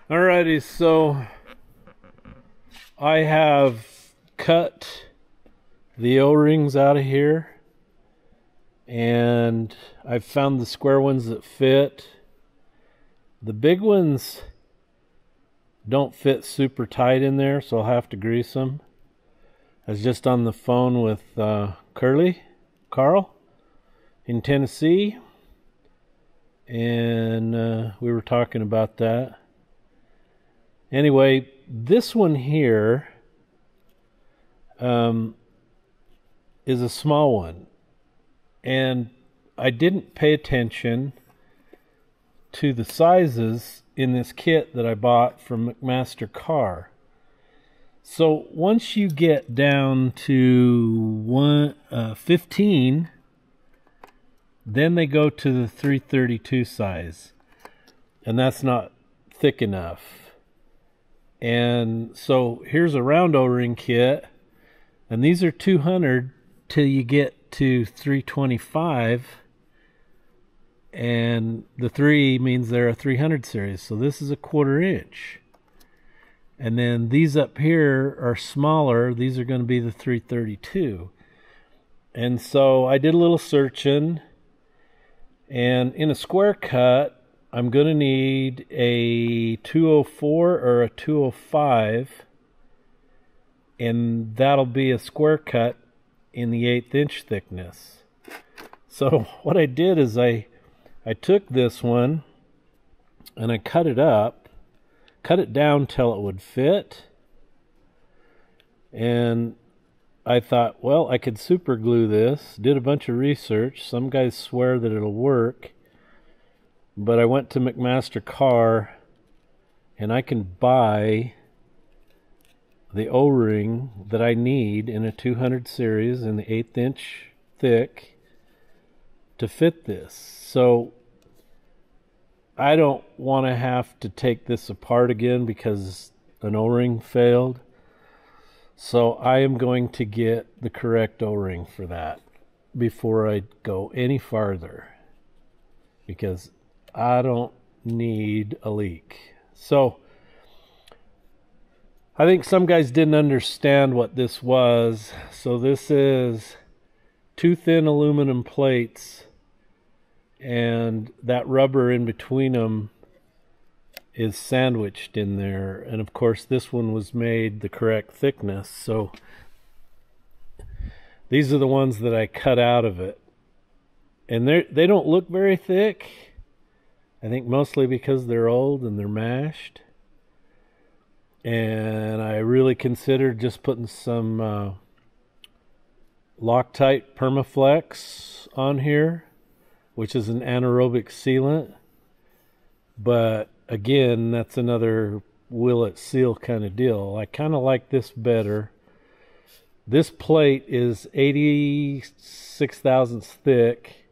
Alrighty, so I have cut the O-rings out of here, and I've found the square ones that fit. The big ones don't fit super tight in there, so I'll have to grease them. I was just on the phone with Carl in Tennessee, and we were talking about that. Anyway, this one here is a small one, and I didn't pay attention to the sizes in this kit that I bought from McMaster Car. So once you get down to 15, then they go to the 332 size, and that's not thick enough. And so here's a round O-ring kit, and these are 200 till you get to 325, and the 3 means they're a 300 series, so this is a 1/4 inch. And then these up here are smaller. These are going to be the 332. And so I did a little searching, and in a square cut I'm going to need a 204 or a 205, and that'll be a square cut in the 1/8 inch thickness. So what I did is I took this one and I cut it up, cut it down till it would fit, and I thought, well, I could super glue this. Did a bunch of research. Some guys swear that it'll work, but I went to McMaster Car, and I can buy the O-ring that I need in a 200 series in the 1/8 inch thick to fit this. So I don't want to have to take this apart again because an O-ring failed. So I am going to get the correct O-ring for that before I go any farther, because I don't need a leak. So I think some guys didn't understand what this was. So this is 2 thin aluminum plates, and that rubber in between them is sandwiched in there. And of course this one was made the correct thickness. So these are the ones that I cut out of it. And they don't look very thick. I think mostly because they're old and they're mashed. And I really considered just putting some Loctite Permaflex on here, which is an anaerobic sealant. But again, that's another will it seal kind of deal. I kind of like this better. This plate is 86 thousandths thick,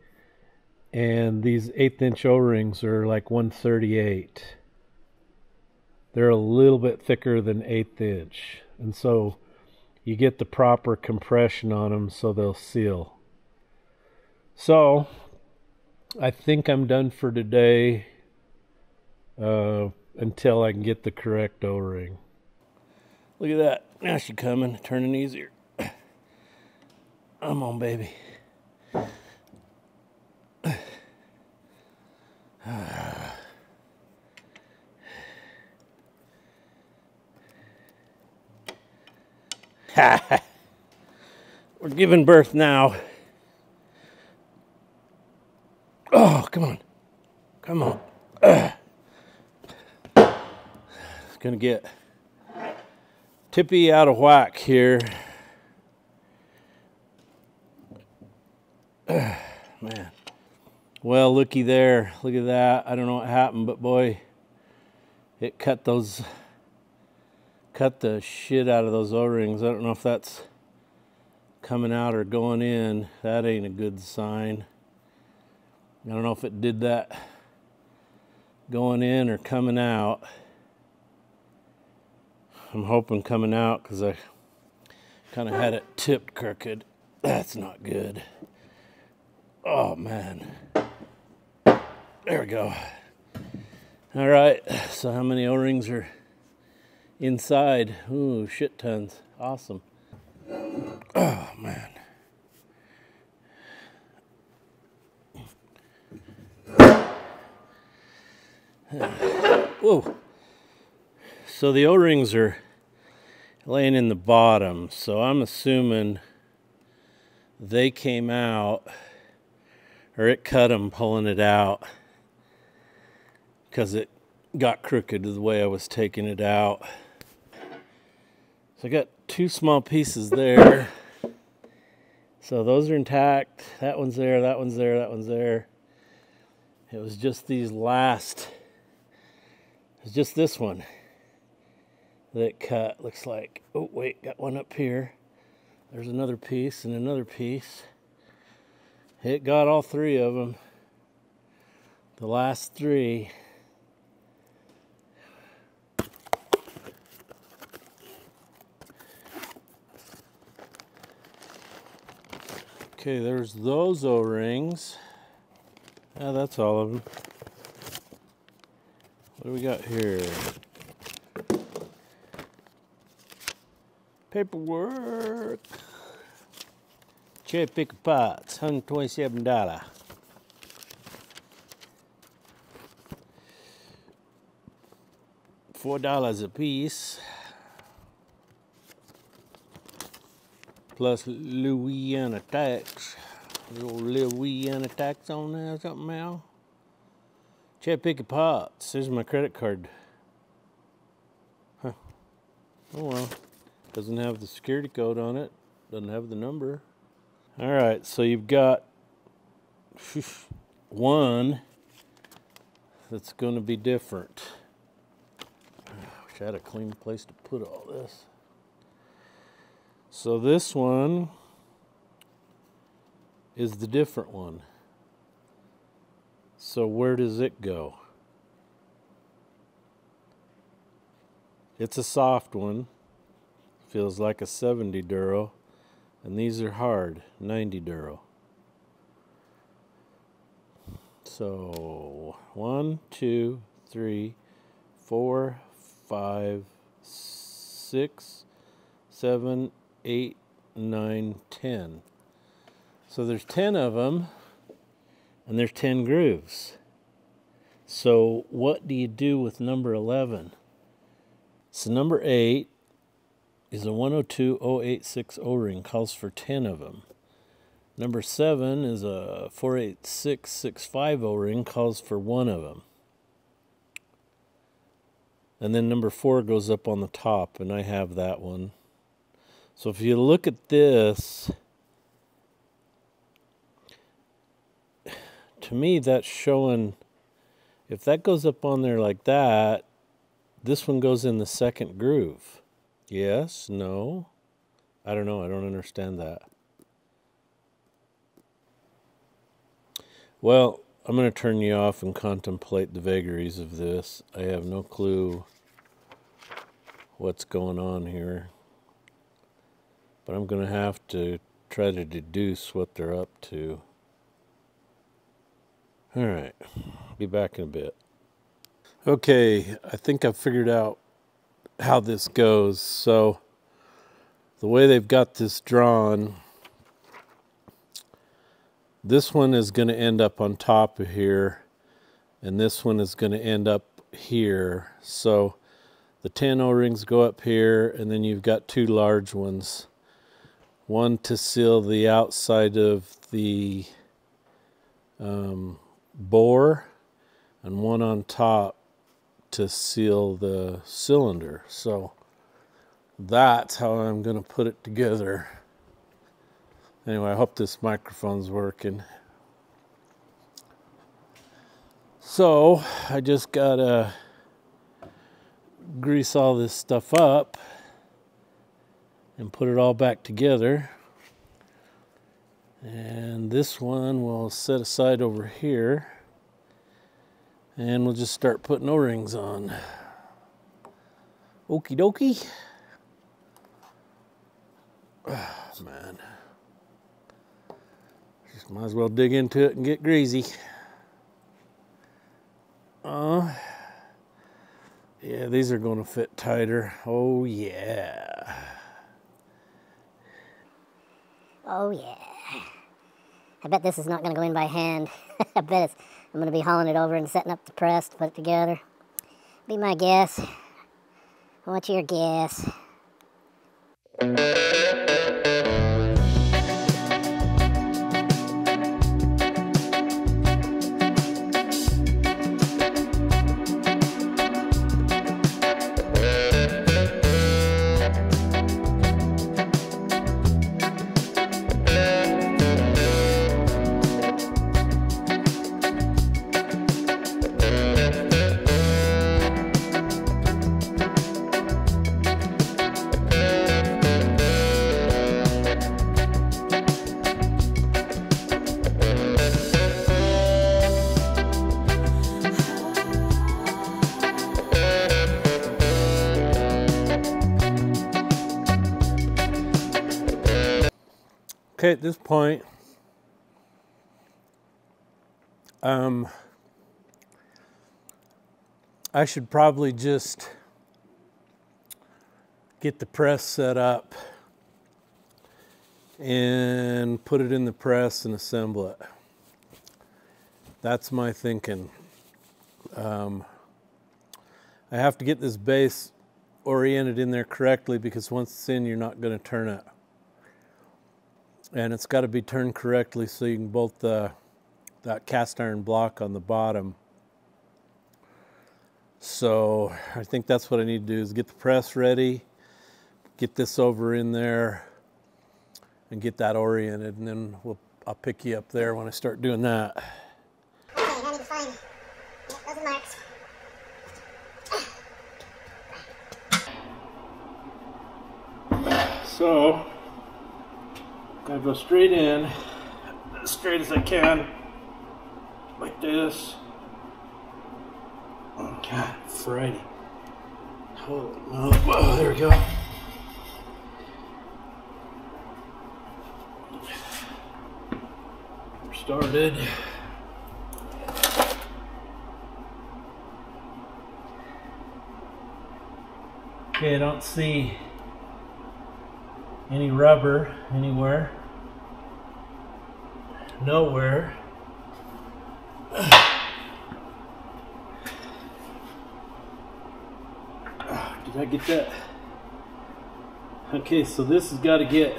and these 1/8 inch O-rings are like 138. They're a little bit thicker than 1/8 inch, and so you get the proper compression on them so they'll seal. So I think I'm done for today until I can get the correct O-ring. Look at that. Now she's coming, turning easier. Come on, baby. We're giving birth now. Oh, come on. Come on. It's gonna get tippy out of whack here. Man. Well, looky there. Look at that. I don't know what happened, but boy, it cut the shit out of those O-rings. I don't know if that's coming out or going in. That ain't a good sign. I don't know if it did that going in or coming out. I'm hoping coming out because I kind of had it tipped crooked. That's not good. Oh man. There we go. All right, so how many O-rings are inside? Ooh, shit tons. Awesome. Oh, man. Whoa. So the O-rings are laying in the bottom, so I'm assuming they came out, or it cut them pulling it out, because it got crooked the way I was taking it out. So I got two small pieces there. So those are intact. That one's there, that one's there, that one's there. It was just these last, it's just this one that cut, looks like. Oh wait, got one up here. There's another piece and another piece. It got all three of them. The last three. Okay, there's those O-rings. Yeah, that's all of them. What do we got here? Paperwork. Cherry picker pots, $127. $4 a piece. Plus Louisiana tax. Little Louisiana tax on there, something else. Cherry picker pots. There's my credit card. Huh. Oh well. Doesn't have the security code on it. Doesn't have the number. Alright, so you've got one that's going to be different. I wish I had a clean place to put all this. So this one is the different one. So where does it go? It's a soft one. Feels like a 70 duro. And these are hard, 90 duro. So 1, 2, 3, 4, 5, 6, 7, 8, 9, 10. So there's 10 of them, and there's 10 grooves. So what do you do with number 11? So number 8 is a 102086 O-ring, calls for 10 of them. Number 7 is a 48665 O-ring, calls for 1 of them. And then number 4 goes up on the top, and I have that one. So if you look at this, to me that's showing, if that goes up on there like that, this one goes in the second groove. Yes? No? I don't know. I don't understand that. Well, I'm going to turn you off and contemplate the vagaries of this. I have no clue what's going on here. But I'm going to have to try to deduce what they're up to. Alright. Be back in a bit. Okay, I think I've figured out how this goes. So the way they've got this drawn, this one is going to end up on top of here, and this one is going to end up here. So the 10 O-rings go up here, and then you've got 2 large ones. One to seal the outside of the bore, and one on top to seal the cylinder. So that's how I'm going to put it together. Anyway, I hope this microphone's working. So I just gotta grease all this stuff up and put it all back together. And this one we'll set aside over here, and we'll just start putting O-rings on. Okie dokie. Oh, man. Just might as well dig into it and get greasy. Yeah, these are going to fit tighter. Oh yeah. Oh yeah. I bet this is not going to go in by hand. I bet I'm going to be hauling it over and setting up the press to put it together. Be my guess. What's your guess? Okay, at this point, I should probably just get the press set up and put it in the press and assemble it. That's my thinking. I have to get this base oriented in there correctly, because once it's in, you're not going to turn it. And it's got to be turned correctly so you can bolt that cast iron block on the bottom. So I think that's what I need to do, is get the press ready, get this over in there, and get that oriented, and then I'll pick you up there when I start doing that. Okay, I need to find those marks. So I go straight in, as straight as I can, like this. Oh God, Friday. Oh, there we go. We're started. Okay, I don't see any rubber anywhere. Nowhere. Did I get that? Okay, so this has got to get,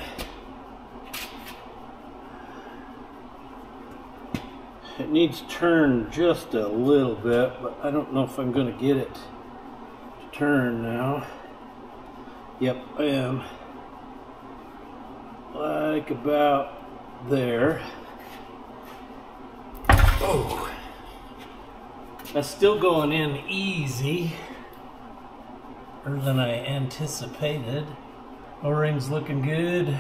it needs turned just a little bit, but I don't know if I'm going to get it to turn now. Yep, I am. Like about there. Oh, that's still going in easy, better than I anticipated. O-ring's looking good.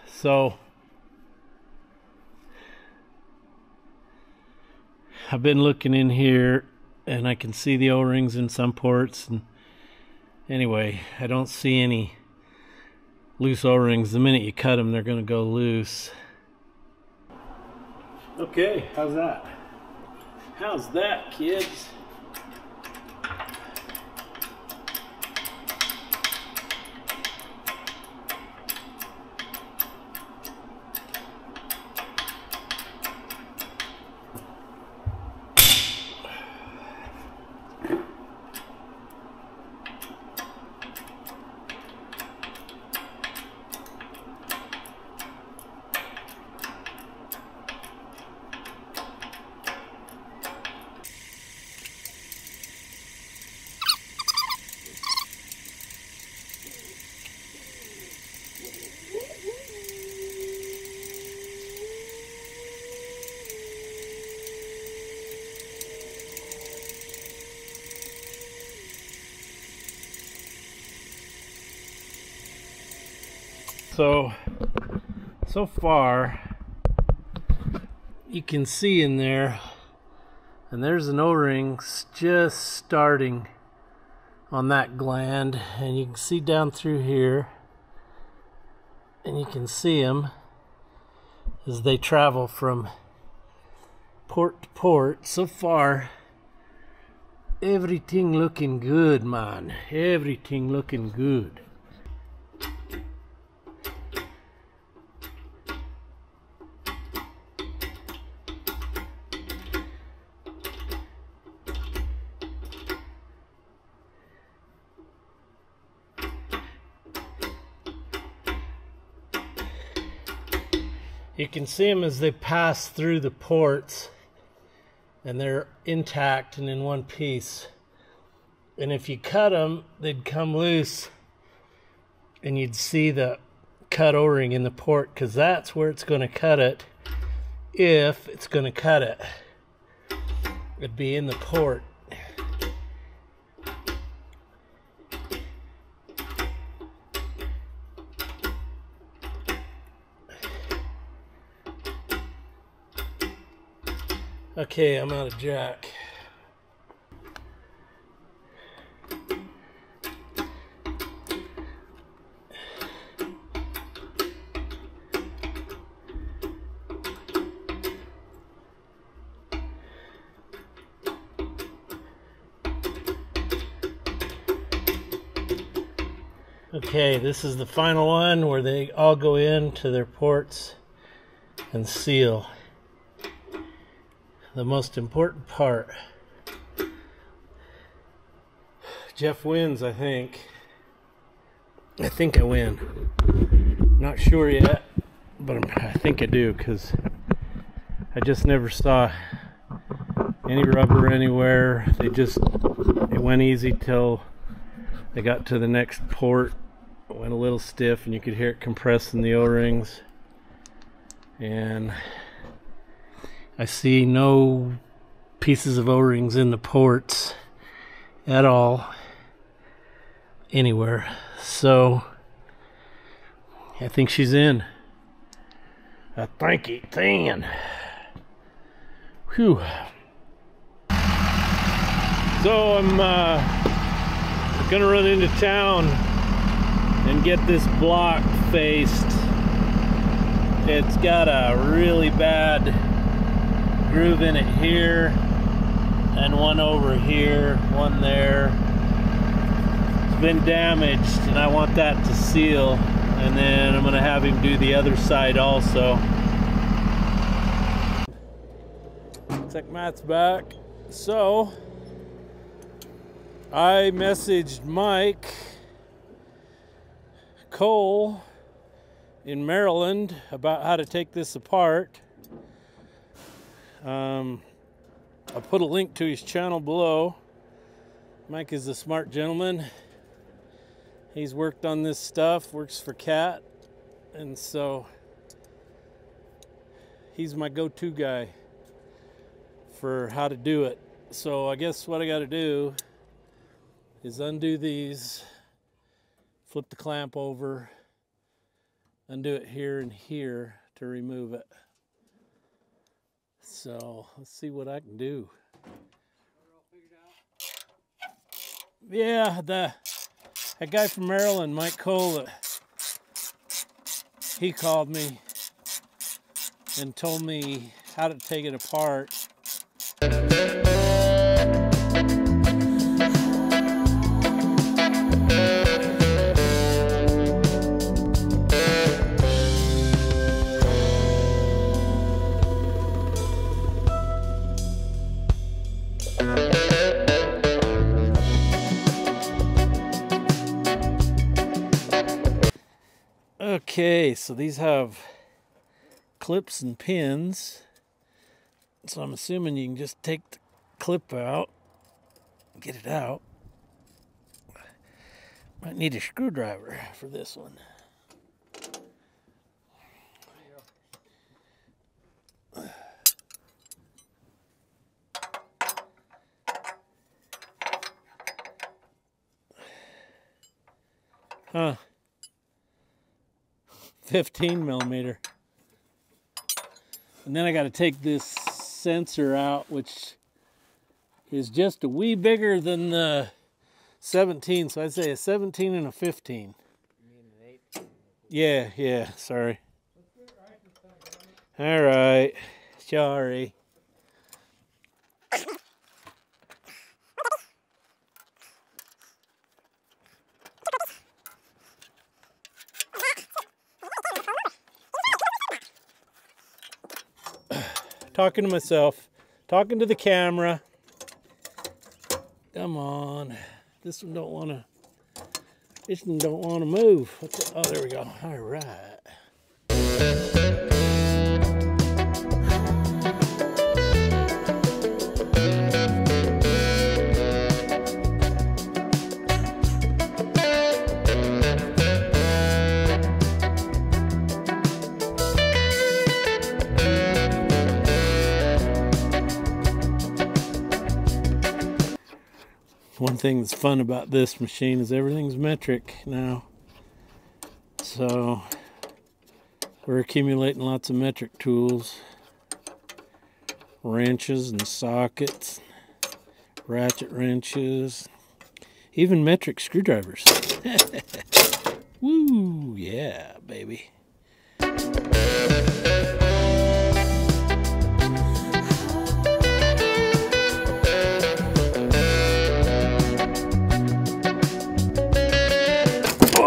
So I've been looking in here, and I can see the O-rings in some ports, and anyway, I don't see any loose O-rings. The minute you cut them, they're going to go loose. Okay, how's that? How's that, kids? So far you can see in there, and there's an O-ring just starting on that gland, and you can see down through here, and you can see them as they travel from port to port. So far Everything looking good, man. Everything looking good. You can see them as they pass through the ports, and they're intact and in one piece. And if you cut them, they'd come loose, and you'd see the cut O-ring in the port, because that's where it's going to cut it. If it's going to cut it, it'd be in the port. Okay, I'm out of jack. Okay, this is the final one where they all go into their ports and seal. The most important part. Jeff wins, I think. I think I win. Not sure yet, but I think I do, because I just never saw any rubber anywhere. It went easy till they got to the next port. It went a little stiff, and you could hear it compressing the O-rings. And I see no pieces of O-rings in the ports at all, anywhere. So I think she's in. I think it's in. Whew. So I'm gonna run into town and get this block faced. It's got a really bad groove in it here, and one over here, one there. It's been damaged, and I want that to seal, and then I'm gonna have him do the other side also. Looks like Matt's back. So I messaged Mike Cole in Maryland about how to take this apart. I'll put a link to his channel below. Mike is a smart gentleman. He's worked on this stuff, works for Cat, and so he's my go-to guy for how to do it. So I guess what I got to do is undo these, flip the clamp over, undo it here and here to remove it. So let's see what I can do. Yeah, that guy from Maryland, Mike Cole, he called me and told me how to take it apart. Okay, so these have clips and pins, so I'm assuming you can just take the clip out, get it out. Might need a screwdriver for this one. Huh. 15 millimeter. And then I got to take this sensor out, which is just a wee bigger than the 17. So I'd say a 17 and a 15. You mean an 8? Yeah, sorry. All right, sorry. talking to myself, talking to the camera. Come on. This one don't want to move. Oh, there we go. All right. One thing that's fun about this machine is everything's metric now. So we're accumulating lots of metric tools, wrenches and sockets, ratchet wrenches, even metric screwdrivers. Woo, yeah, baby.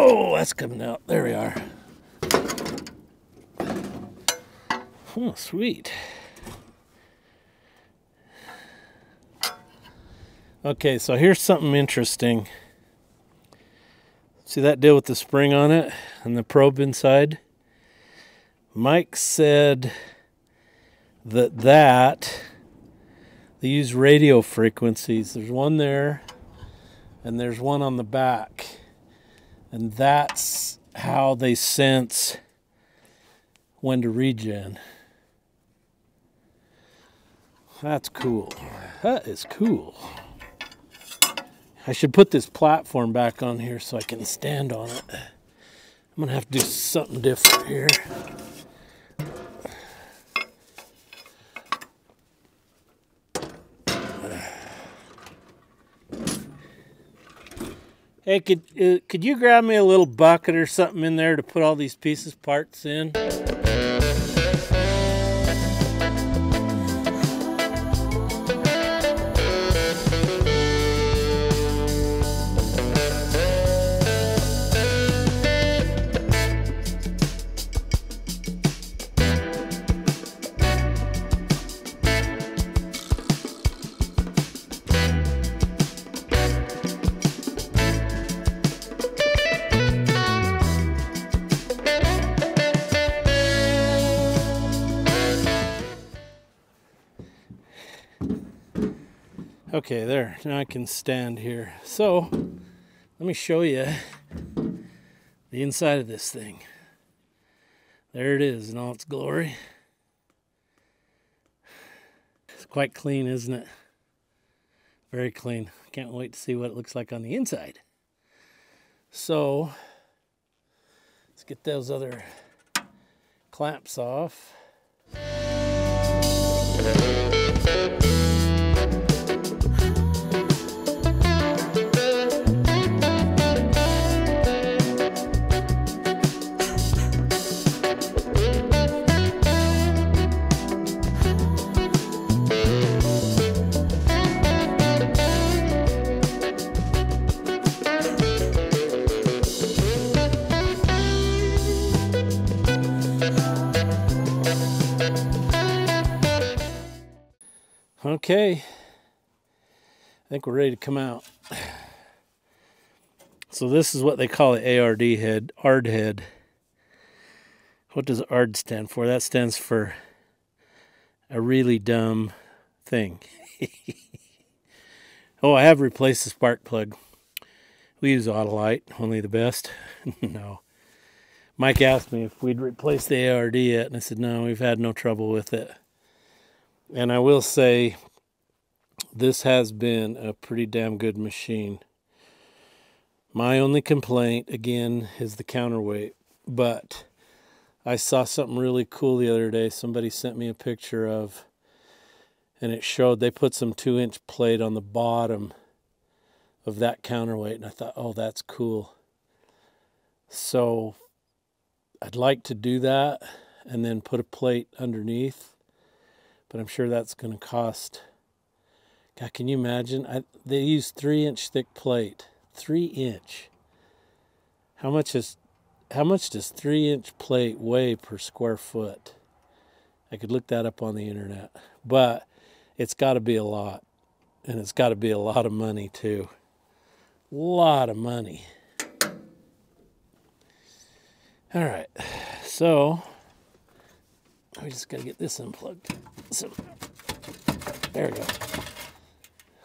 Oh, that's coming out. There we are. Oh, sweet. Okay, so here's something interesting. See that deal with the spring on it and the probe inside? Mike said that they use radio frequencies. There's one there and there's one on the back. And that's how they sense when to regen. That's cool. That is cool. I should put this platform back on here so I can stand on it. I'm gonna have to do something different here. Hey, could you grab me a little bucket or something in there to put all these parts in? Okay, there. Now I can stand here. So, let me show you the inside of this thing. There it is in all its glory. It's quite clean, isn't it? Very clean. Can't wait to see what it looks like on the inside. So, let's get those other clamps off. Okay, I think we're ready to come out. So this is what they call the ARD head, ARD head. What does ARD stand for? That stands for a really dumb thing. Oh, I have replaced the spark plug. We use Autolite, only the best. No. Mike asked me if we'd replaced the ARD yet, and I said, no, we've had no trouble with it. And I will say, this has been a pretty damn good machine. My only complaint, again, is the counterweight. But I saw something really cool the other day. Somebody sent me a picture of, and it showed they put some 2-inch plate on the bottom of that counterweight. And I thought, oh, that's cool. So I'd like to do that and then put a plate underneath. But I'm sure that's going to cost. God, can you imagine? They use 3-inch thick plate. 3-inch. How much does 3-inch plate weigh per square foot? I could look that up on the internet. But it's got to be a lot. And it's got to be a lot of money, too. A lot of money. All right. So, we just got to get this unplugged. So, there we go.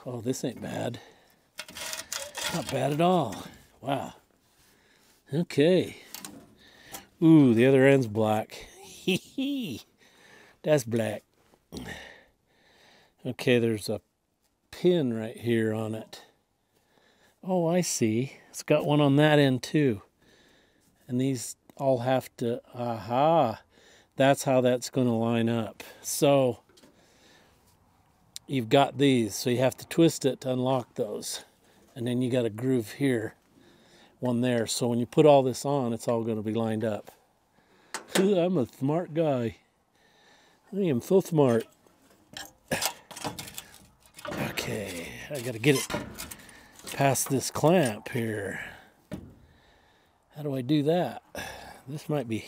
Oh, this ain't bad. Not bad at all. Wow. Okay. Ooh, the other end's black. Hee hee. That's black. Okay, there's a pin right here on it. Oh, I see. It's got one on that end too. And these all have to, aha. That's how that's going to line up. So, you've got these. So you have to twist it to unlock those. And then you got a groove here. One there. So when you put all this on, it's all going to be lined up. I'm a smart guy. I am so smart. Okay, I got to get it past this clamp here. How do I do that? This might be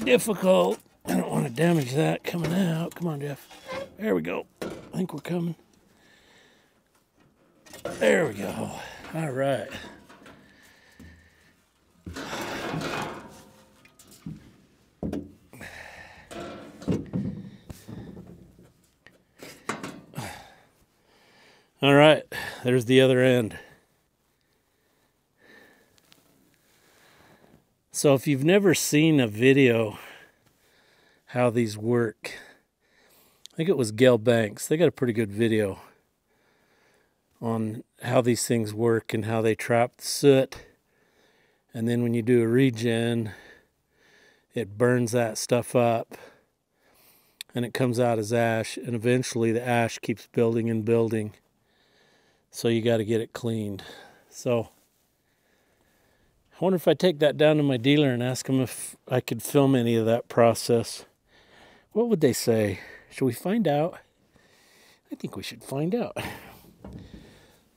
difficult. I don't want to damage that coming out. Come on, Jeff. There we go. I think we're coming. There we go. All right. All right, there's the other end. So if you've never seen a video how these work, I think it was Gail Banks. They got a pretty good video on how these things work and how they trap the soot. And then when you do a regen, it burns that stuff up and it comes out as ash. And eventually the ash keeps building and building. So you got to get it cleaned. So I wonder if I take that down to my dealer and ask him if I could film any of that process. What would they say? Should we find out? I think we should find out.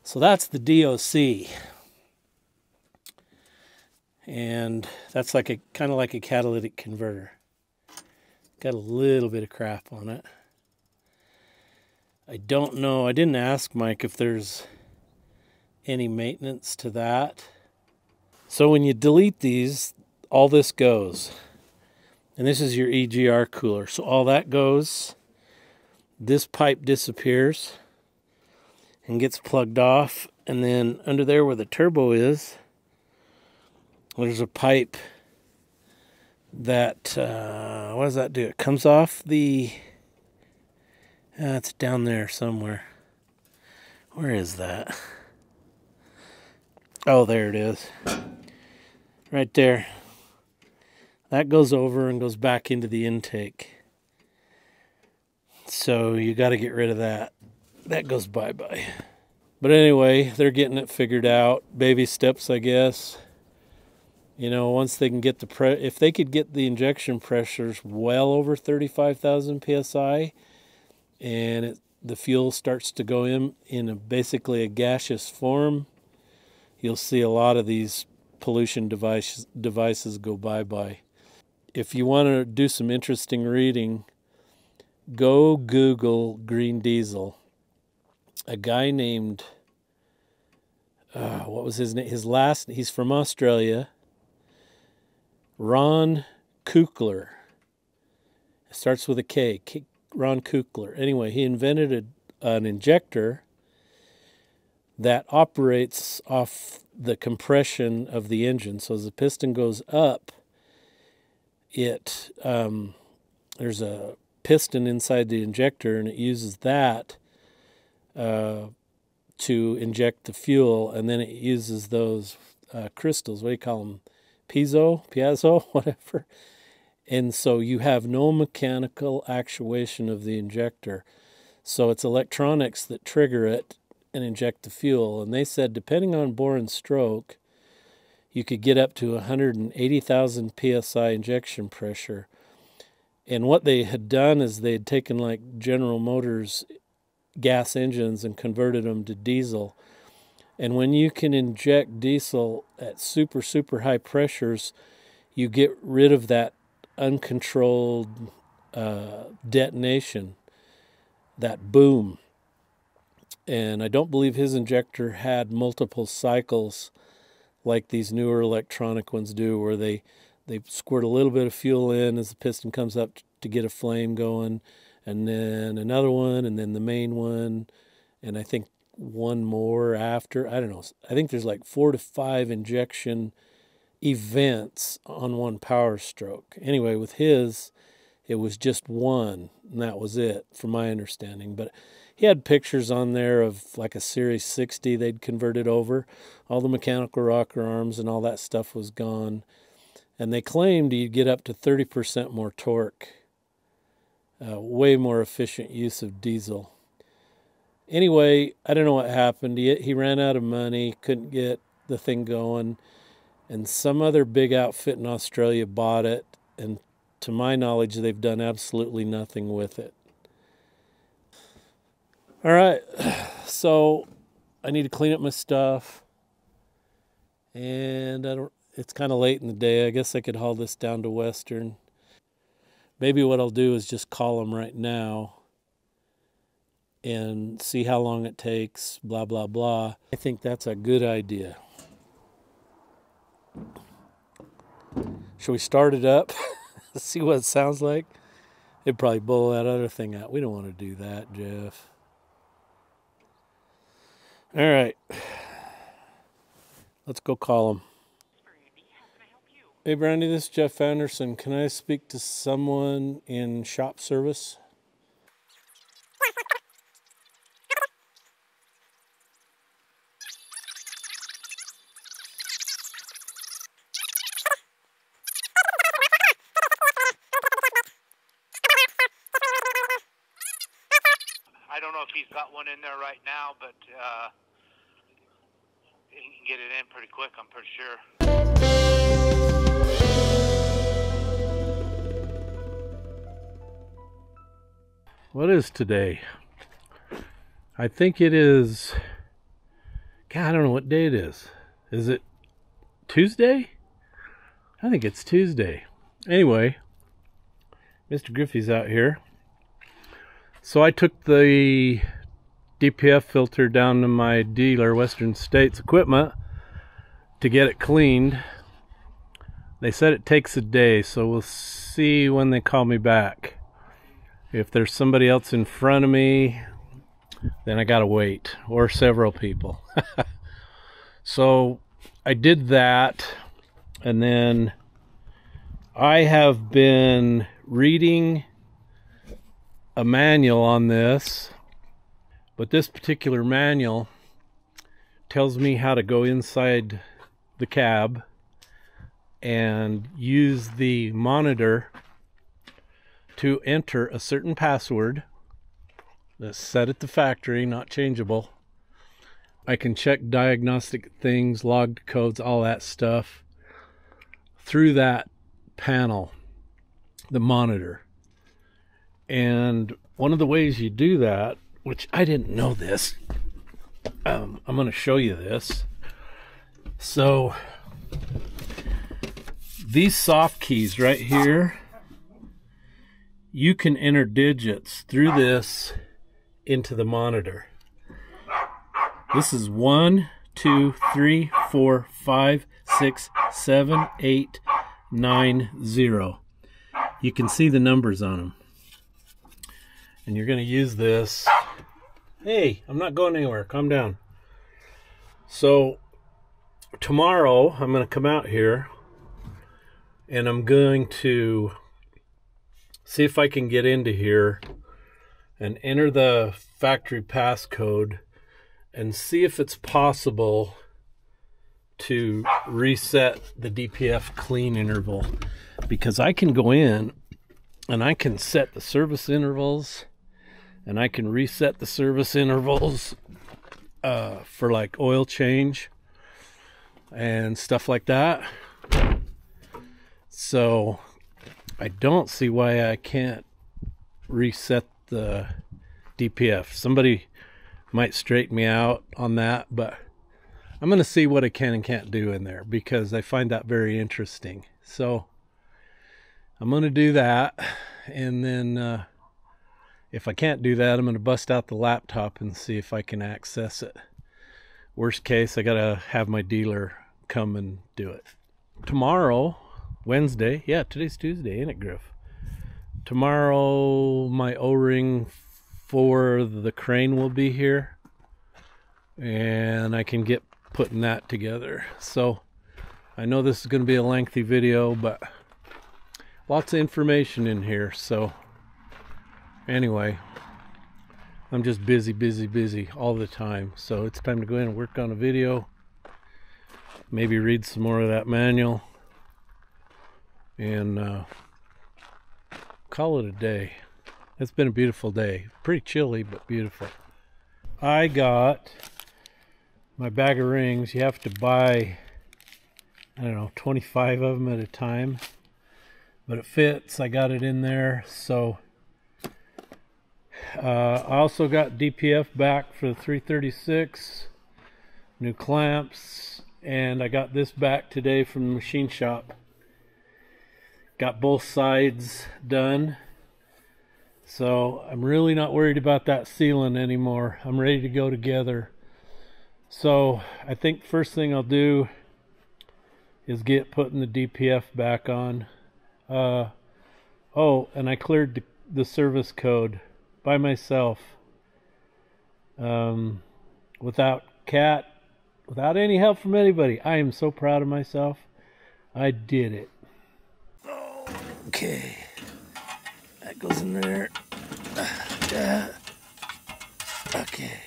So that's the DOC. And that's like a kind of like a catalytic converter. Got a little bit of crap on it. I don't know. I didn't ask Mike if there's any maintenance to that. So when you delete these, all this goes. And this is your EGR cooler. So all that goes. This pipe disappears and gets plugged off. And then under there where the turbo is, there's a pipe that, what does that do? It comes off the, it's down there somewhere. Where is that? Oh, there it is. Right there. That goes over and goes back into the intake. So you got to get rid of that. That goes bye-bye. But anyway, they're getting it figured out. Baby steps, I guess. You know, once they can get the if they could get the injection pressures well over 35,000 psi, and the fuel starts to go in basically a gaseous form, you'll see a lot of these pollution devices go bye-bye. If you want to do some interesting reading, go Google green diesel. A guy named, what was his name? He's from Australia. Ron Kukler. It starts with a K. Ron Kukler. Anyway, he invented an injector that operates off the compression of the engine. So as the piston goes up, there's a piston inside the injector, and it uses that to inject the fuel, and then it uses those crystals. What do you call them? Piezo, whatever. And so you have no mechanical actuation of the injector. So it's electronics that trigger it and inject the fuel. And they said, depending on bore and stroke, you could get up to 180,000 psi injection pressure. And what they had done is they had taken like General Motors gas engines and converted them to diesel. And when you can inject diesel at super, super high pressures, you get rid of that uncontrolled detonation, that boom. And I don't believe his injector had multiple cycles like these newer electronic ones do, where they squirt a little bit of fuel in as the piston comes up to get a flame going, and then another one, and then the main one, and I think one more after. I don't know. I think there's like 4 to 5 injection events on one power stroke. Anyway, with his, it was just one, and that was it, from my understanding. But he had pictures on there of like a Series 60 they'd converted over. All the mechanical rocker arms and all that stuff was gone. And they claimed you'd get up to 30% more torque. Way more efficient use of diesel. Anyway, I don't know what happened. He ran out of money, couldn't get the thing going. And some other big outfit in Australia bought it. And to my knowledge, they've done absolutely nothing with it. All right, so I need to clean up my stuff. And it's kind of late in the day. I guess I could haul this down to Western. Maybe what I'll do is just call them right now and see how long it takes, blah, blah, blah. I think that's a good idea. Shall we start it up? See what it sounds like? It'd probably blow that other thing out. We don't want to do that, Jeff. All right. Let's go call him. Hey, Brandy, this is Jeff Anderson. Can I speak to someone in shop service? I don't know if he's got one in there right now, but he can get it in pretty quick, I'm pretty sure. What is today? I think it is... God, I don't know what day it is. Is it Tuesday? I think it's Tuesday. Anyway, Mr. Griffey's out here. So I took the DPF filter down to my dealer, Western States Equipment, to get it cleaned. They said it takes a day, so we'll see when they call me back. If there's somebody else in front of me, then I gotta wait, or several people. So I did that, and then I have been reading a manual on this, but this particular manual tells me how to go inside the cab and use the monitor to enter a certain password that's set at the factory, not changeable. I can check diagnostic things, logged codes, all that stuff through that panel, the monitor. And one of the ways you do that, which I didn't know this, I'm going to show you this. So these soft keys right here, you can enter digits through this into the monitor. This is 1, 2, 3, 4, 5, 6, 7, 8, 9, 0. You can see the numbers on them. And you're going to use this. Hey, I'm not going anywhere. Calm down. So tomorrow I'm going to come out here and I'm going to see if I can get into here and enter the factory passcode and see if it's possible to reset the DPF clean interval, because I can go in and I can set the service intervals and I can reset the service intervals for like oil change and stuff like that. So I don't see why I can't reset the DPF. Somebody might straighten me out on that, but I'm going to see what I can and can't do in there, because I find that very interesting. So I'm going to do that, and then if I can't do that, I'm going to bust out the laptop and see if I can access it. Worst case, I got to have my dealer come and do it. Tomorrow, Wednesday, yeah, today's Tuesday, ain't it, Griff? Tomorrow, my O-ring for the crane will be here, and I can get putting that together. So I know this is going to be a lengthy video, but lots of information in here. So anyway, I'm just busy all the time. So it's time to go in and work on a video, maybe read some more of that manual, and call it a day. It's been a beautiful day. Pretty chilly, but beautiful. I got my bag of rings. You have to buy, I don't know, 25 of them at a time, but it fits. I got it in there. So I also got DPF back for the 336, new clamps, and I got this back today from the machine shop. Got both sides done. So I'm really not worried about that sealing anymore. I'm ready to go together. So I think first thing I'll do is get putting the DPF back on. Oh, and I cleared the service code by myself, without any help from anybody. I am so proud of myself. I did it. Okay, that goes in there. Okay,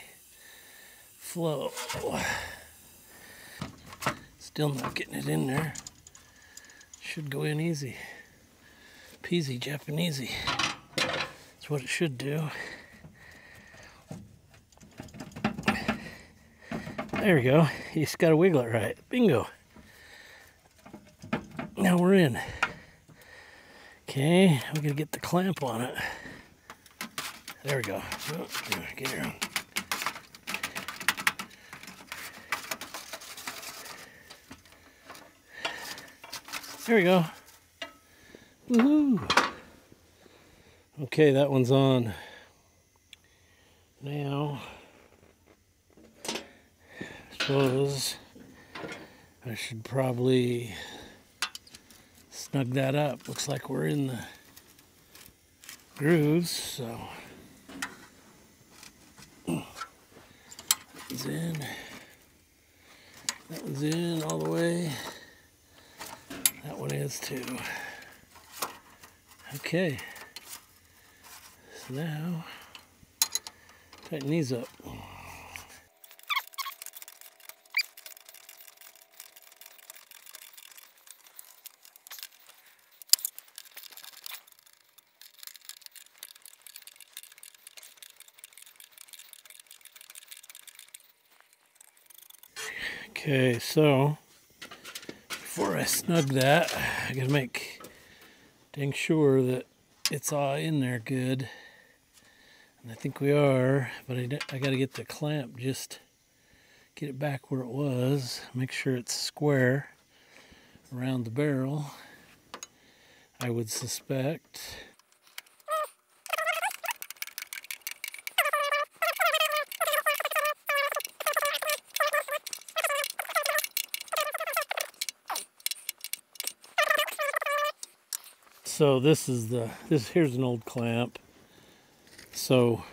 flow. Still not getting it in there. Should go in easy peasy Japanesey. That's what it should do. There we go. You just gotta wiggle it right. Bingo. Now we're in. Okay, we gotta get the clamp on it. There we go. Oh, get her on. There we go. Woohoo! Okay, that one's on. Now, I suppose I should probably snug that up. Looks like we're in the grooves, so that one's in. That one's in all the way. That one is too. Okay. So now, tighten these up. Okay, so before I snug that, I gotta make dang sure that it's all in there good. And I think we are, but I gotta get the clamp, just get it back where it was, make sure it's square around the barrel, I would suspect. So here's an old clamp. So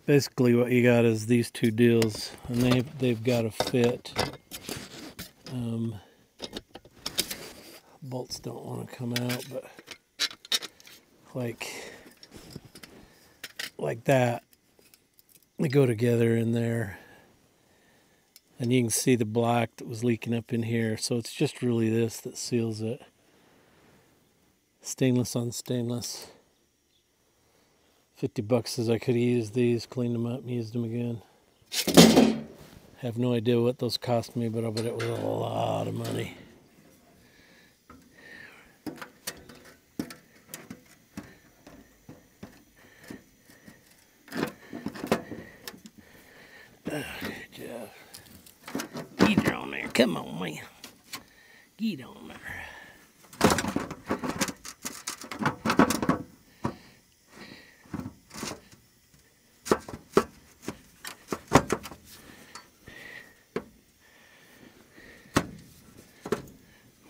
basically what you got is these two deals, and they've got to fit. Bolts don't want to come out, but like that, they go together in there. And you can see the black that was leaking up in here. So it's just really this that seals it. Stainless on stainless. $50 says I could have used these, cleaned them up and used them again. Have no idea what those cost me, but I bet it was a lot of money. Good job. Get on there. Come on, man. Get on there.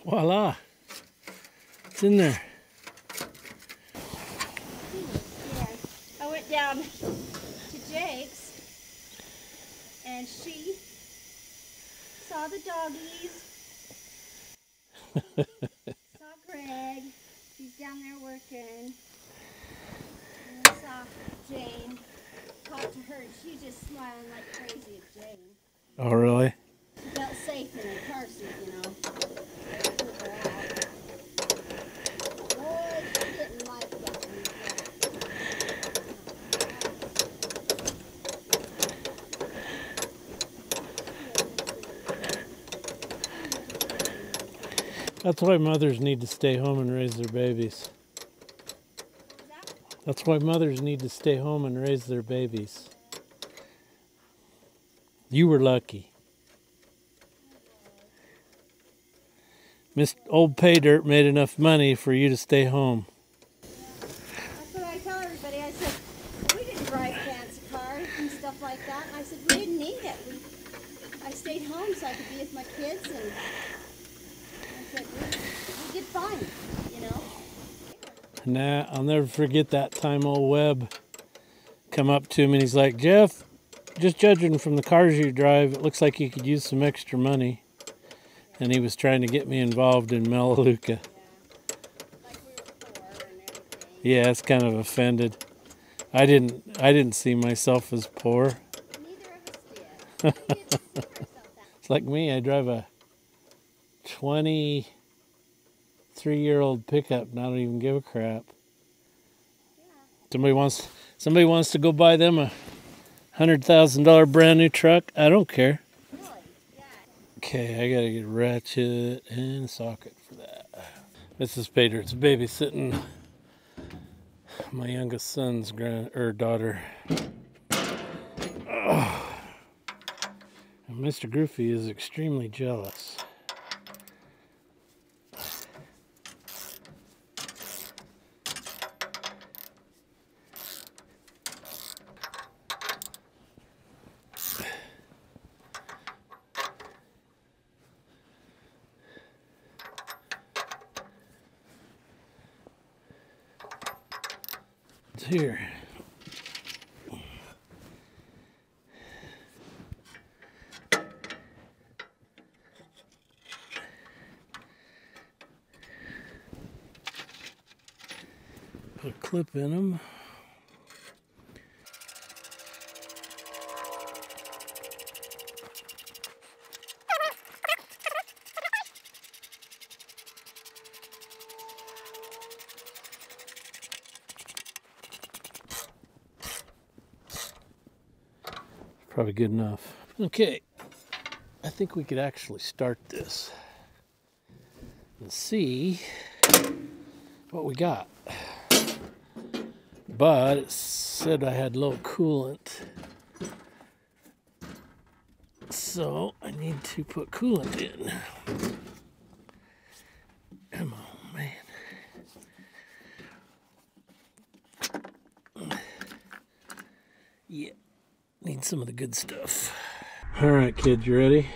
Voila. It's in there. Yeah. I went down to Jake's and she saw the doggies. Saw Greg. He's down there working. And I saw Jane. Talked to her and she's just smiling like crazy at Jane. Oh, really? She felt safe in her car seat, you know. Took her out. Boy, she didn't like that. That's why mothers need to stay home and raise their babies. That's why mothers need to stay home and raise their babies. You were lucky. Miss Old Paydirt made enough money for you to stay home. That's what I tell everybody. I said, we didn't drive fancy cars and stuff like that. And I said, we didn't need it. I stayed home so I could be with my kids. And I said, we did fine, you know. Nah, I'll never forget that time old Webb come up to me and he's like, Jeff, just judging from the cars you drive, it looks like you could use some extra money. And he was trying to get me involved in Melaleuca. Like we were poor and everything. Yeah, it's kind of offended. I didn't see myself as poor. Neither of us did. We didn't see ourselves that. It's like me, I drive a 23-year-old pickup and I don't even give a crap. Yeah. Somebody wants to go buy them a $100,000 brand new truck. I don't care. Really? Yeah. Okay, I gotta get a ratchet and a socket for that. Mrs. Jpaydirt's babysitting my youngest son's daughter. Oh. And Mr. Groofy is extremely jealous. It's here. Put a clip in them. Probably good enough. Okay, I think we could actually start this and see what we got. But it said I had low coolant, so I need to put coolant in. Come on, man. Yeah. Need some of the good stuff. All right, kids, you ready?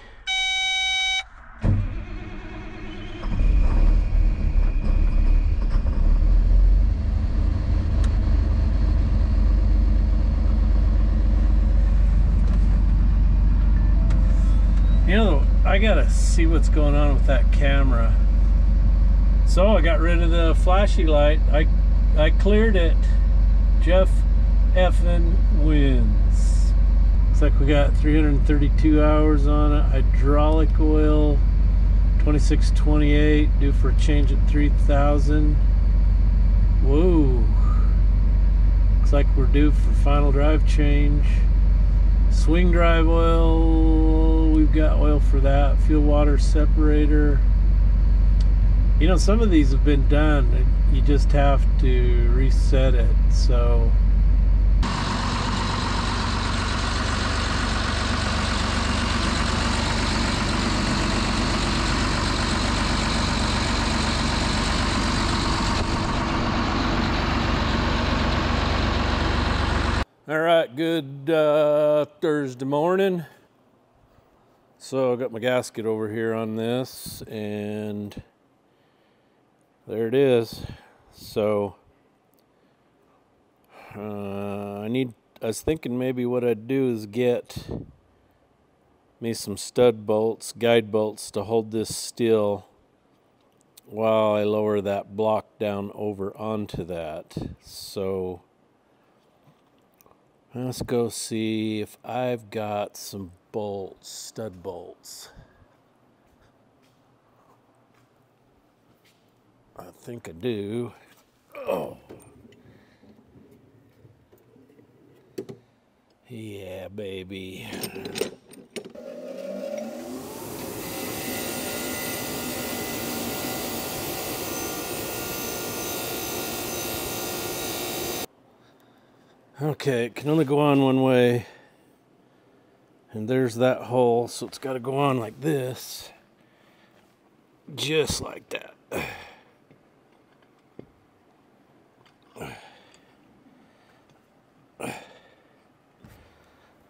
You know, I gotta see what's going on with that camera. So I got rid of the flashy light. I cleared it. Jeff effing wins. Looks like we got 332 hours on it. Hydraulic oil 2628, due for a change at 3000. Whoa. Looks like we're due for final drive change. Swing drive oil, we've got oil for that. Fuel water separator. You know, some of these have been done. You just have to reset it. So all right, good Thursday morning. So I got my gasket over here on this, and there it is. So I was thinking maybe what I'd do is get me some stud bolts, guide bolts to hold this still while I lower that block down over onto that. So let's go see if I've got some bolts, stud bolts. I think I do. Oh. Yeah, baby. Okay, it can only go on one way. And there's that hole, so it's got to go on like this. Just like that.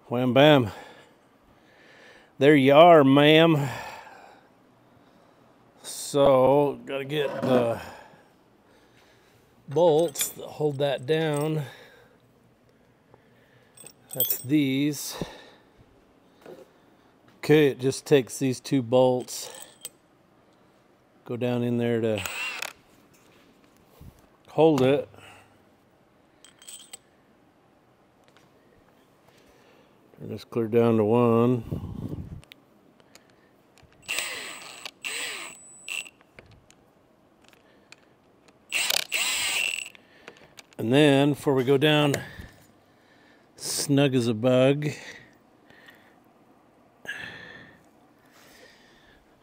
Wham bam. There you are, ma'am. So, gotta get the bolts that hold that down. That's these. Okay, it just takes these two bolts. Go down in there to hold it. And just clear down to one. And then, before we go down snug as a bug,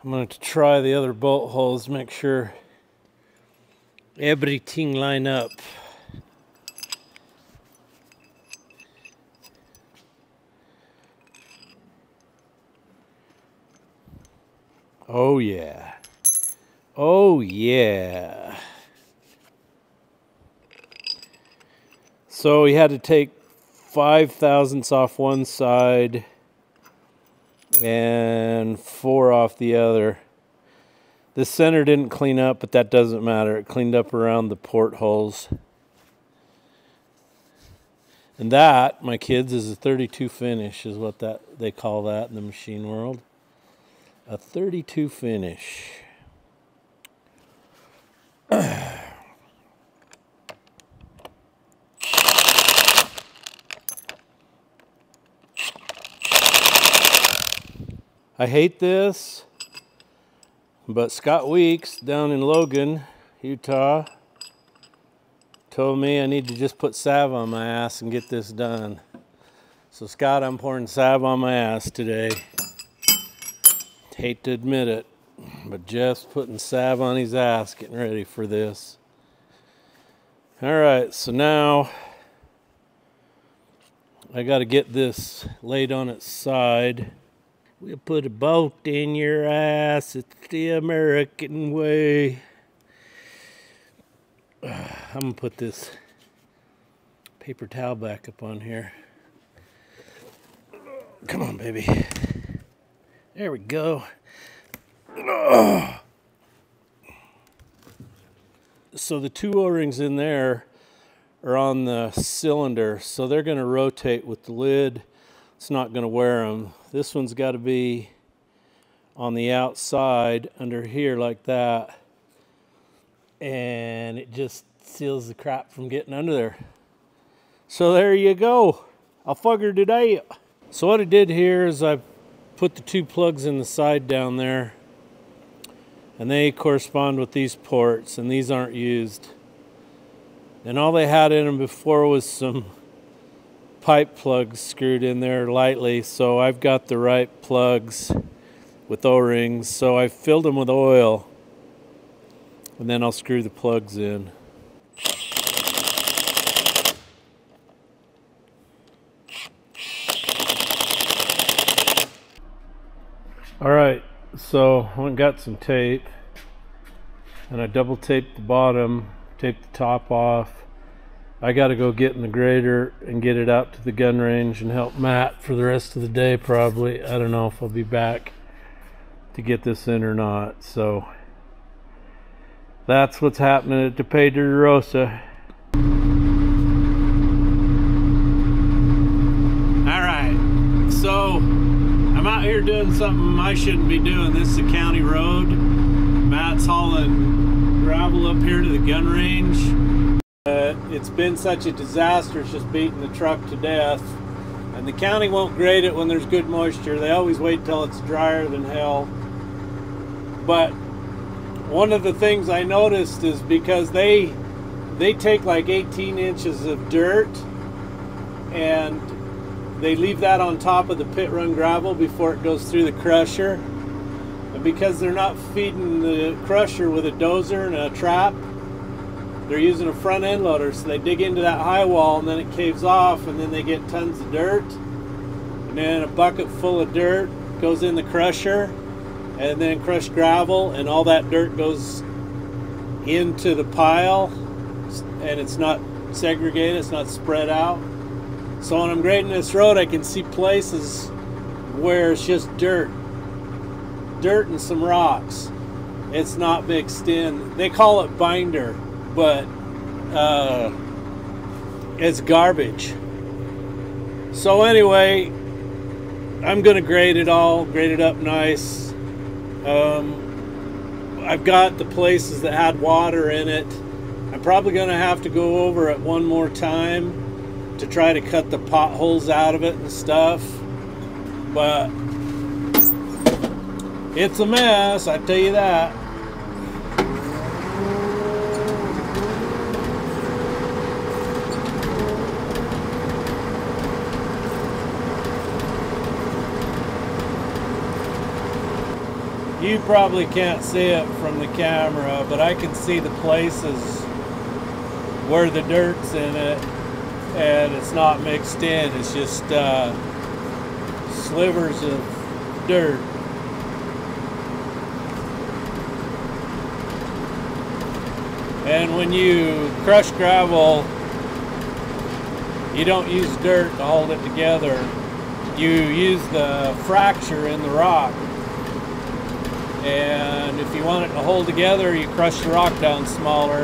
I'm going to try the other bolt holes, make sure everything line up. Oh yeah. Oh yeah. So we had to take 5/1000ths off one side and 4 off the other. The center didn't clean up, but that doesn't matter. It cleaned up around the portholes. And that, my kids, is a 32 finish, is what they call that in the machine world. A 32 finish. I hate this, but Scott Weeks down in Logan, Utah, told me I need to just put salve on my ass and get this done. So Scott, I'm pouring salve on my ass today. Hate to admit it, but Jeff's putting salve on his ass, getting ready for this. All right, so now I got to get this laid on its side. We'll put a bolt in your ass. It's the American way. I'm going to put this paper towel back up on here. Come on, baby. There we go. So the two O-rings in there are on the cylinder, so they're going to rotate with the lid. It's not going to wear them. This one's got to be on the outside under here like that, and it just seals the crap from getting under there. So there you go. I figured it out. So what I did here is I put the two plugs in the side down there, and they correspond with these ports, and these aren't used. And all they had in them before was some pipe plugs screwed in there lightly, so I've got the right plugs with O-rings, so I filled them with oil, and then I'll screw the plugs in. Alright, so I went and got some tape, and I double taped the bottom, taped the top off. I got to go get in the grader and get it out to the gun range and help Matt for the rest of the day probably. I don't know if I'll be back to get this in or not. So That's what's happening at Jpaydirt. Alright, so I'm out here doing something I shouldn't be doing. This is a county road. Matt's hauling gravel up here to the gun range. It's been such a disaster, it's just beating the truck to death. And the county won't grade it when there's good moisture. They always wait till it's drier than hell. But one of the things I noticed is because they take like 18 inches of dirt and they leave that on top of the pit run gravel before it goes through the crusher. And because they're not feeding the crusher with a dozer and a trap, they're using a front end loader. So they dig into that high wall and then it caves off and then they get tons of dirt. And then a bucket full of dirt goes in the crusher. And then crushed gravel, and all that dirt goes into the pile, and it's not segregated, it's not spread out. So when I'm grading this road, I can see places where it's just dirt and some rocks. It's not mixed in. They call it binder, but it's garbage. So anyway, I'm gonna grade it all, grade it up nice. I've got the places that had water in it. I'm probably going to have to go over it one more time to try to cut the potholes out of it and stuff. But it's a mess, I tell you that. You probably can't see it from the camera, but I can see the places where the dirt's in it and it's not mixed in. It's just slivers of dirt. And when you crush gravel, you don't use dirt to hold it together. You use the fracture in the rock. And if you want it to hold together, you crush the rock down smaller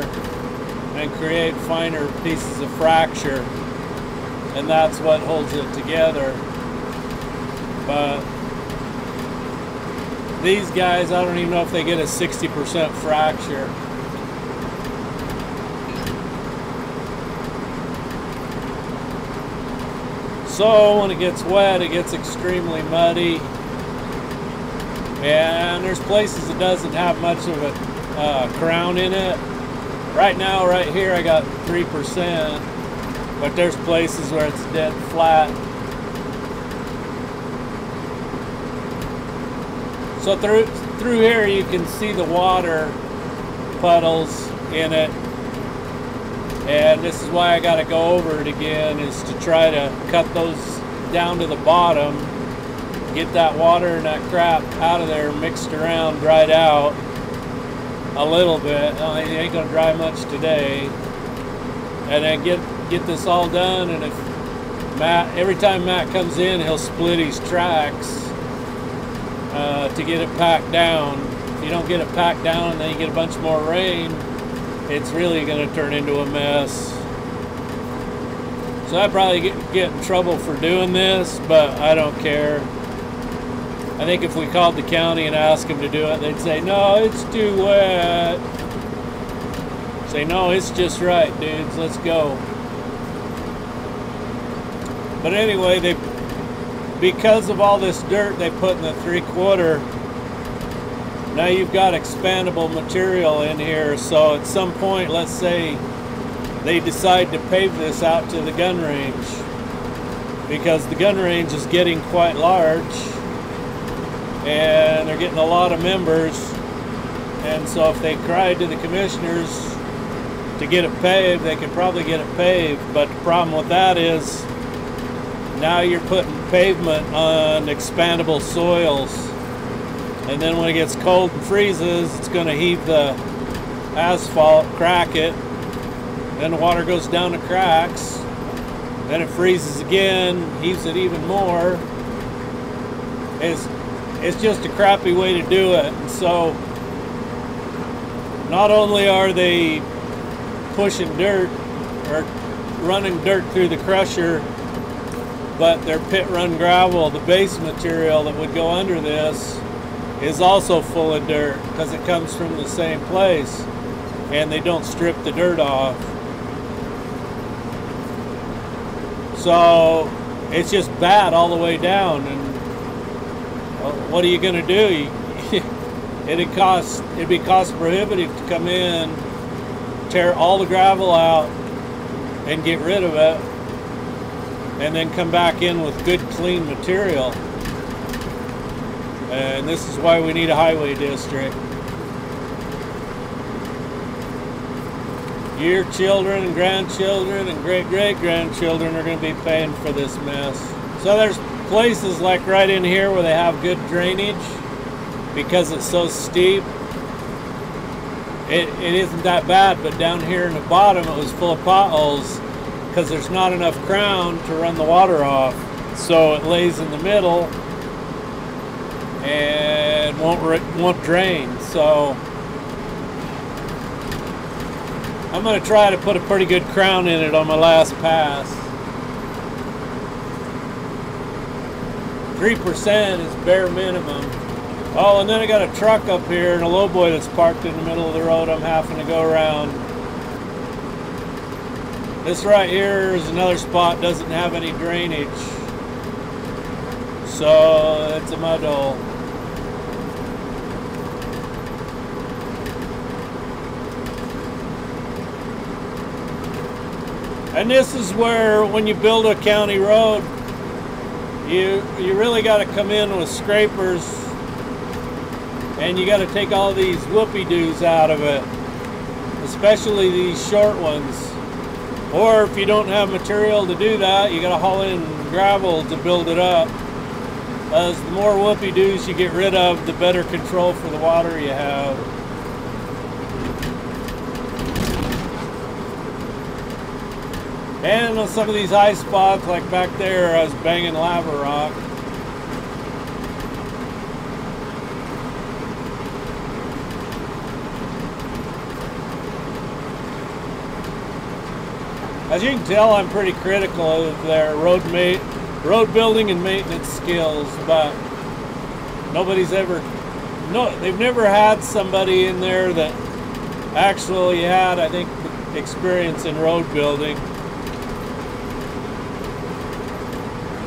and create finer pieces of fracture, and that's what holds it together. But these guys, I don't even know if they get a 60% fracture. So when it gets wet, it gets extremely muddy. And there's places it doesn't have much of a crown in it. Right now, right here, I got 3%, but there's places where it's dead flat. So through here, you can see the water puddles in it. And this is why I got to go over it again, is to try to cut those down to the bottom. Get that water and that crap out of there, mixed around, dried out a little bit. It ain't gonna dry much today. And then get this all done. And if every time Matt comes in, he'll split his tracks to get it packed down. If you don't get it packed down and then you get a bunch more rain, it's really gonna turn into a mess. So I'd probably get in trouble for doing this, but I don't care. I think if we called the county and asked them to do it, they'd say, no, it's too wet. Say, no, it's just right, dudes, let's go. But anyway, because of all this dirt they put in the 3/4, now you've got expandable material in here. So at some point, let's say they decide to pave this out to the gun range, because the gun range is getting quite large. And they're getting a lot of members, and so if they cried to the commissioners to get it paved, they could probably get it paved. But the problem with that is now you're putting pavement on expandable soils, and then when it gets cold and freezes, it's going to heave the asphalt, crack it, then the water goes down the cracks, then it freezes again, heaves it even more. It's just a crappy way to do it. And so not only are they pushing dirt or running dirt through the crusher, but their pit run gravel, the base material that would go under this, is also full of dirt because it comes from the same place, and they don't strip the dirt off. So it's just bad all the way down, and what are you going to do? It'd be cost prohibitive to come in, tear all the gravel out and get rid of it, and then come back in with good clean material. And this is why we need a highway district. Your children and grandchildren and great-great-grandchildren are going to be paying for this mess. So there's places like right in here where they have good drainage because it's so steep. It isn't that bad, but down here in the bottom it was full of potholes because there's not enough crown to run the water off. So it lays in the middle and won't drain. So I'm going to try to put a pretty good crown in it on my last pass. 3% is bare minimum. Oh, and then I got a truck up here and a lowboy that's parked in the middle of the road I'm having to go around. This right here is another spot, doesn't have any drainage. So it's a mud hole. And this is where, when you build a county road, you really got to come in with scrapers, and you got to take all these whoopie-doos out of it, especially these short ones. Or if you don't have material to do that, you got to haul in gravel to build it up. As the more whoopie-doos you get rid of, the better control for the water you have. And on some of these high spots, like back there, I was banging lava rock. As you can tell, I'm pretty critical of their road building and maintenance skills, but they've never had somebody in there that actually had, I think, experience in road building.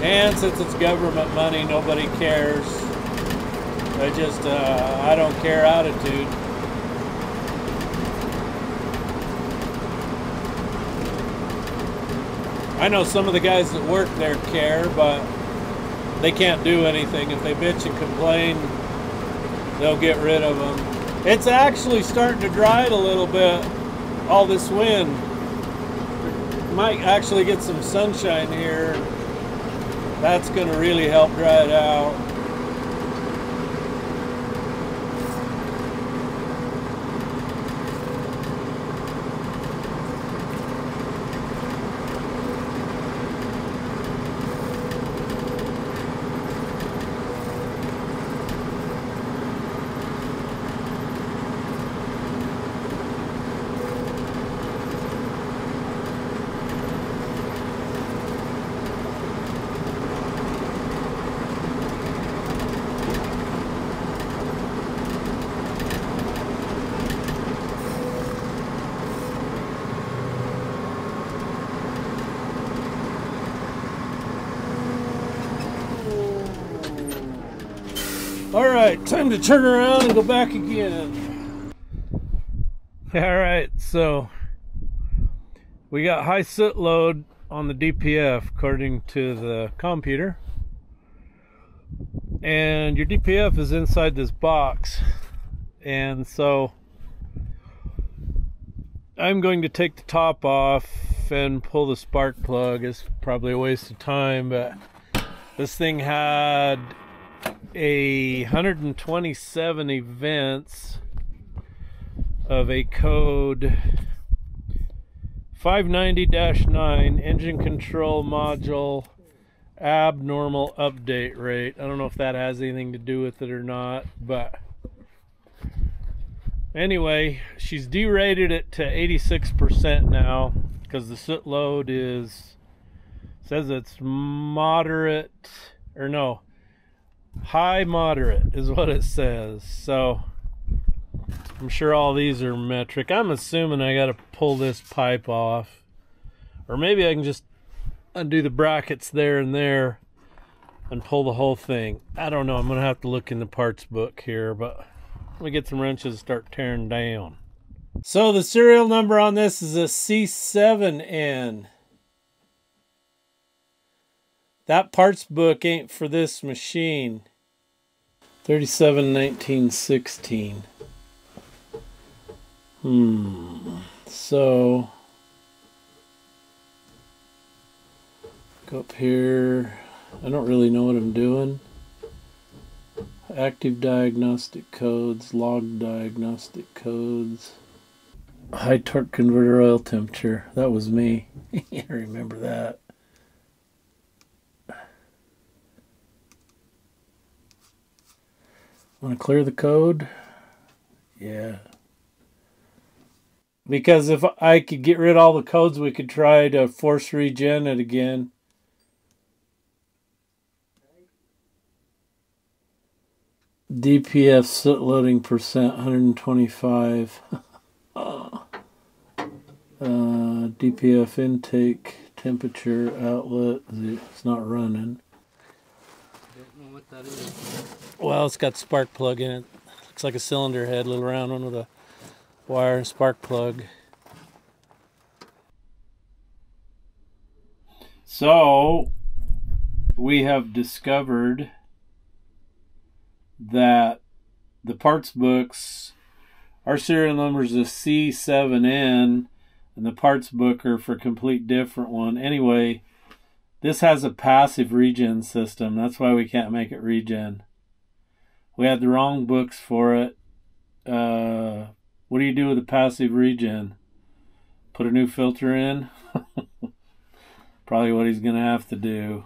And since it's government money, nobody cares. They just, I don't care attitude. I know some of the guys that work there care, but they can't do anything. If they bitch and complain, they'll get rid of them. It's actually starting to dry it a little bit, all this wind. Might actually get some sunshine here. That's going to really help dry it out. Alright, time to turn around and go back again. Alright, so we got high soot load on the DPF according to the computer. And your DPF is inside this box. And so I'm going to take the top off and pull the spark plug. It's probably a waste of time, but this thing had 127 events of a code 590-9 engine control module abnormal update rate. I don't know if that has anything to do with it or not, but Anyway, she's derated it to 86% now because the soot load says it's moderate, or no, high moderate is what it says. So I'm sure all these are metric. I'm assuming I got to pull this pipe off, or maybe I can just undo the brackets there and there and pull the whole thing. I don't know. I'm gonna have to look in the parts book here, but let me get some wrenches and start tearing down. So the serial number on this is a C7N. That parts book ain't for this machine. 371916. So go up here. I don't really know what I'm doing. Active diagnostic codes, log diagnostic codes. High torque converter oil temperature. That was me. I remember that. Want to clear the code? Yeah. Because if I could get rid of all the codes, we could try to force regen it again. DPF soot loading percent 125. DPF intake temperature outlet. It's not running. Don't know what that is. Well, it's got spark plug in it. Looks like a cylinder head, little round one with a wire and spark plug. So we have discovered that the parts books, our serial number is a C7N, and the parts book are for a complete different one. Anyway, this has a passive regen system. That's why we can't make it regen. We had the wrong books for it. What do you do with a passive regen? Put a new filter in? Probably what he's going to have to do.